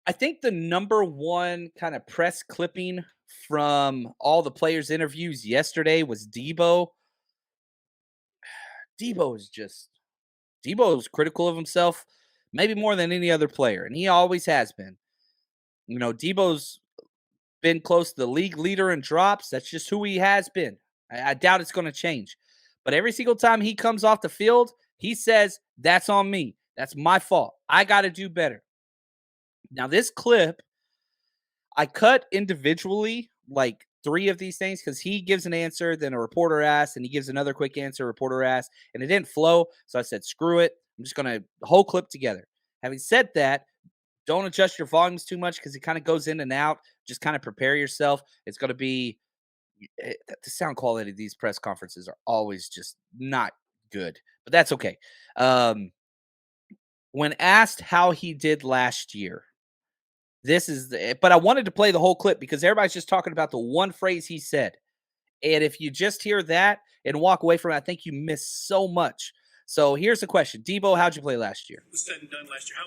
I think the number one kind of press clipping from all the players' interviews yesterday was Debo. Debo is just Debo is critical of himself, maybe more than any other player, and he always has been. Debo's been close to the league leader in drops. That's just who he has been. I doubt it's going to change. But every single time he comes off the field, he says, "That's on me. That's my fault. I got to do better." Now, this clip, I cut individually like three of these things because he gives an answer, then a reporter asks, and he gives another quick answer, a reporter asks, and it didn't flow. So I said, screw it. I'm just going to the whole clip together. Having said that, don't adjust your volumes too much because it kind of goes in and out. Just kind of prepare yourself. It's going to be the sound quality of these press conferences are always just not good, but that's okay. Um, when asked how he did last year, but I wanted to play the whole clip because everybody's just talking about the one phrase he said. And if you just hear that and walk away from it, I think you miss so much. So here's the question. Debo, how'd you play last year? It was said and done last year. How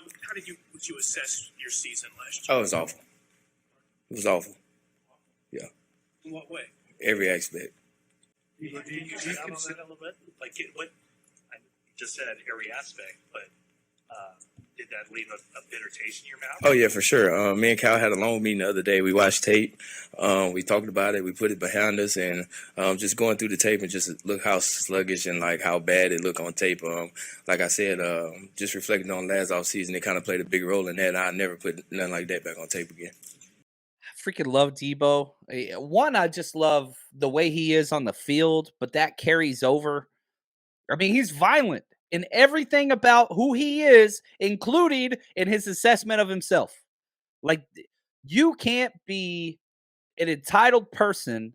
would you assess your season last year? Oh, it was awful. It was awful. Yeah. In what way? Every aspect. Do you consider a little bit? Like what? I just said every aspect, but did that leave a bitter taste in your mouth? Oh, yeah, for sure. Me and Kyle had a long meeting the other day. We watched tape. We talked about it. We put it behind us, and just going through the tape and just look how sluggish and like how bad it looked on tape. Like I said, just reflecting on last offseason, it kind of played a big role in that. I never put nothing like that back on tape again. Freaking love Debo. One, I just love the way he is on the field, but that carries over. I mean, he's violent in everything about who he is, including in his assessment of himself. Like, you can't be an entitled person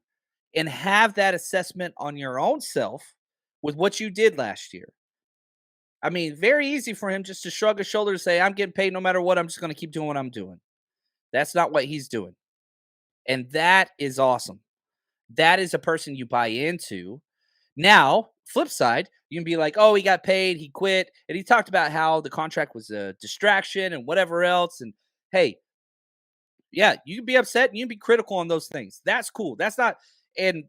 and have that assessment on your own self with what you did last year. I mean, very easy for him just to shrug his shoulders and say, I'm getting paid no matter what. I'm just going to keep doing what I'm doing. That's not what he's doing. And that is awesome. That is a person you buy into. Now, flip side, you can be like, oh, he got paid, he quit. And he talked about how the contract was a distraction and whatever else. And hey, yeah, you can be upset and you can be critical on those things. That's cool. That's not, and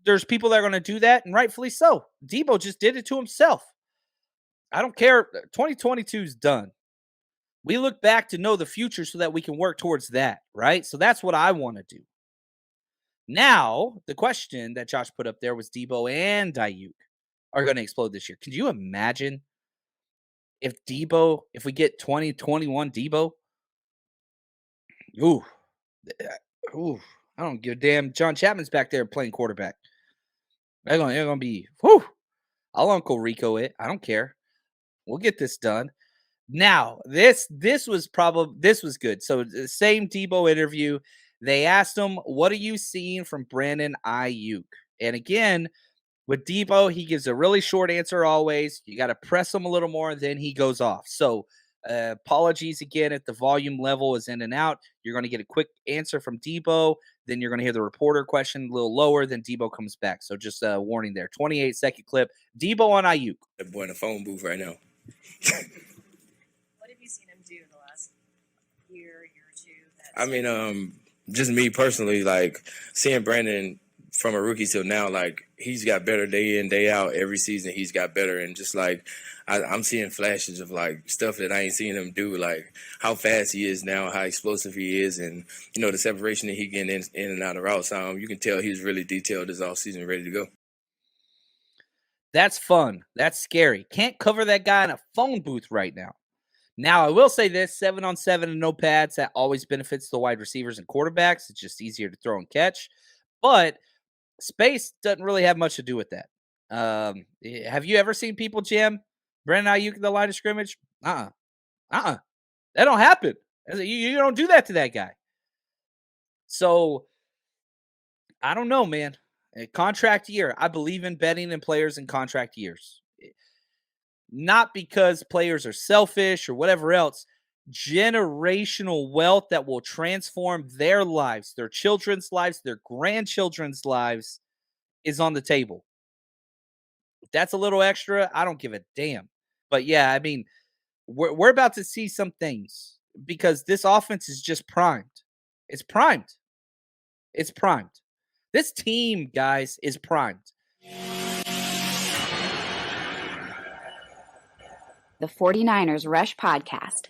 there's people that are going to do that, and rightfully so. Debo just did it to himself. I don't care. 2022 is done. We look back to know the future so that we can work towards that, right? So that's what I want to do. Now, the question that Josh put up there was Debo and Aiyuk are going to explode this year. Could you imagine if we get 2021 Debo? Ooh, ooh, I don't give a damn. John Chapman's back there playing quarterback. They're gonna be, whoo, I'll Uncle Rico it. I don't care. We'll get this done. Now, this was good. So the same Debo interview, they asked him, "What are you seeing from Brandon Aiyuk?" And again, with Debo, he gives a really short answer always. You got to press him a little more, then he goes off. So apologies again if the volume level is in and out. You're going to get a quick answer from Debo. Then you're going to hear the reporter question a little lower. Then Debo comes back. So just a warning there. 28-second clip. Debo on Aiyuk. That boy in the phone booth right now. What have you seen him do in the last year or two? I mean, just me personally, like seeing Brandon from a rookie till now, like he's got better day in, day out. Every season he's got better, and just like I'm seeing flashes of like stuff that I ain't seen him do, like how fast he is now, how explosive he is, and the separation that he getting in and out of routes. You can tell he's really detailed this offseason, ready to go. That's fun. That's scary. Can't cover that guy in a phone booth right now. Now, I will say this, 7-on-7 and no pads, that always benefits the wide receivers and quarterbacks. It's just easier to throw and catch. But space doesn't really have much to do with that. Have you ever seen people jam Brandon Aiyuk in the line of scrimmage? That don't happen. You don't do that to that guy. So, I don't know, man. A contract year. I believe in betting in players in contract years. Not because players are selfish or whatever else. Generational wealth that will transform their lives, their children's lives, their grandchildren's lives is on the table. If that's a little extra, I don't give a damn. But yeah, I mean, we're about to see some things. because this offense is just primed. It's primed. It's primed. This team, guys, is primed. The 49ers Rush Podcast.